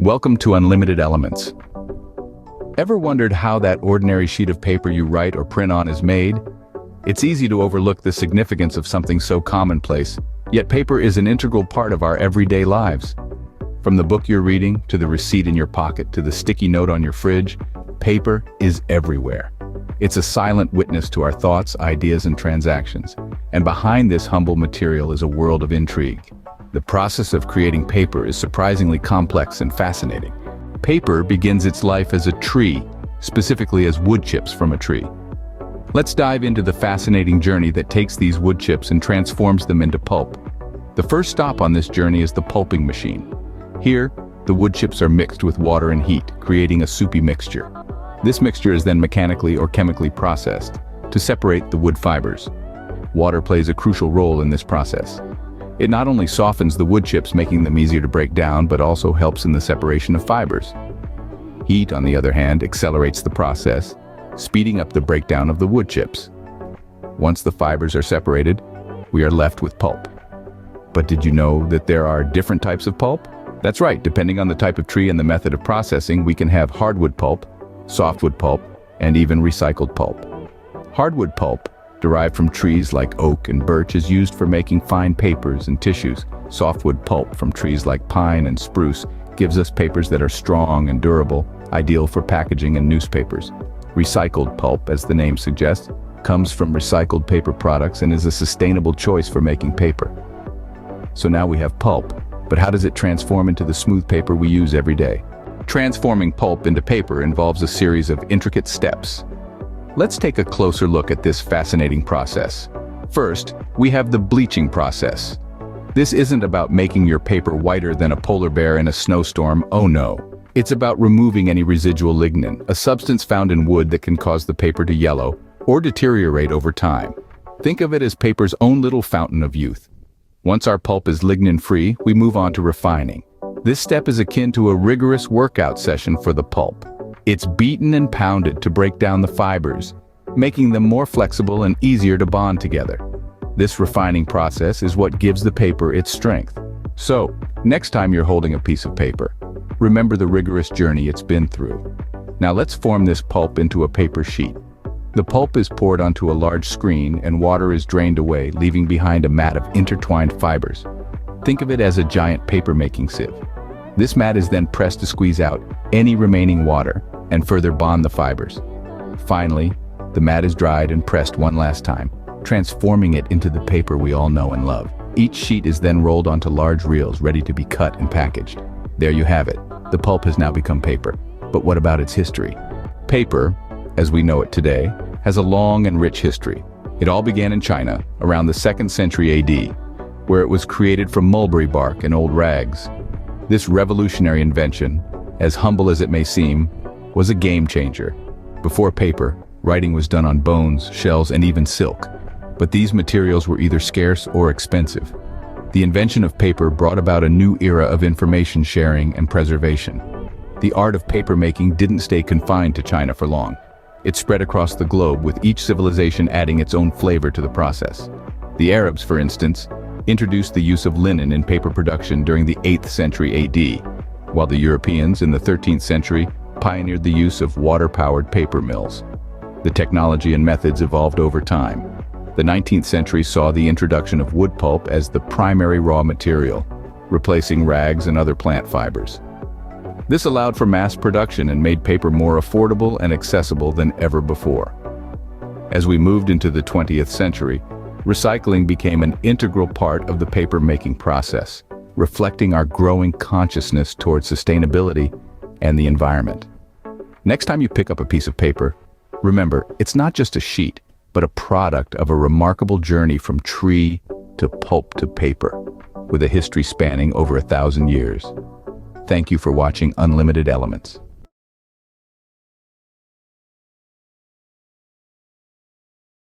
Welcome to Unlimited Elements. Ever wondered how that ordinary sheet of paper you write or print on is made? It's easy to overlook the significance of something so commonplace, yet paper is an integral part of our everyday lives. From the book you're reading, to the receipt in your pocket, to the sticky note on your fridge, paper is everywhere. It's a silent witness to our thoughts, ideas, and transactions. And behind this humble material is a world of intrigue. The process of creating paper is surprisingly complex and fascinating. Paper begins its life as a tree, specifically as wood chips from a tree. Let's dive into the fascinating journey that takes these wood chips and transforms them into pulp. The first stop on this journey is the pulping machine. Here, the wood chips are mixed with water and heat, creating a soupy mixture. This mixture is then mechanically or chemically processed to separate the wood fibers. Water plays a crucial role in this process. It not only softens the wood chips, making them easier to break down, but also helps in the separation of fibers. Heat, on the other hand, accelerates the process, speeding up the breakdown of the wood chips. Once the fibers are separated, we are left with pulp. But did you know that there are different types of pulp? That's right, depending on the type of tree and the method of processing, we can have hardwood pulp, softwood pulp, and even recycled pulp. Hardwood pulp, derived from trees like oak and birch, is used for making fine papers and tissues. Softwood pulp from trees like pine and spruce gives us papers that are strong and durable, ideal for packaging and newspapers. Recycled pulp, as the name suggests, comes from recycled paper products and is a sustainable choice for making paper. So now we have pulp, but how does it transform into the smooth paper we use every day? Transforming pulp into paper involves a series of intricate steps. Let's take a closer look at this fascinating process. First, we have the bleaching process. This isn't about making your paper whiter than a polar bear in a snowstorm, oh no. It's about removing any residual lignin, a substance found in wood that can cause the paper to yellow or deteriorate over time. Think of it as paper's own little fountain of youth. Once our pulp is lignin-free, we move on to refining. This step is akin to a rigorous workout session for the pulp. It's beaten and pounded to break down the fibers, making them more flexible and easier to bond together. This refining process is what gives the paper its strength. So, next time you're holding a piece of paper, remember the rigorous journey it's been through. Now let's form this pulp into a paper sheet. The pulp is poured onto a large screen and water is drained away, leaving behind a mat of intertwined fibers. Think of it as a giant paper-making sieve. This mat is then pressed to squeeze out any remaining water and further bond the fibers. Finally, the mat is dried and pressed one last time, transforming it into the paper we all know and love. Each sheet is then rolled onto large reels ready to be cut and packaged. There you have it. The pulp has now become paper. But what about its history? Paper, as we know it today, has a long and rich history. It all began in China around the 2nd century AD, where it was created from mulberry bark and old rags. This revolutionary invention, as humble as it may seem, was a game changer. Before paper, writing was done on bones, shells, and even silk. But these materials were either scarce or expensive. The invention of paper brought about a new era of information sharing and preservation. The art of paper-making didn't stay confined to China for long. It spread across the globe, with each civilization adding its own flavor to the process. The Arabs, for instance, introduced the use of linen in paper production during the 8th century AD, while the Europeans in the 13th century pioneered the use of water-powered paper mills. The technology and methods evolved over time. The 19th century saw the introduction of wood pulp as the primary raw material, replacing rags and other plant fibers. This allowed for mass production and made paper more affordable and accessible than ever before. As we moved into the 20th century, recycling became an integral part of the paper-making process, reflecting our growing consciousness toward sustainability and the environment. Next time you pick up a piece of paper, remember, it's not just a sheet, but a product of a remarkable journey from tree to pulp to paper, with a history spanning over 1,000 years. Thank you for watching Unlimited Elements.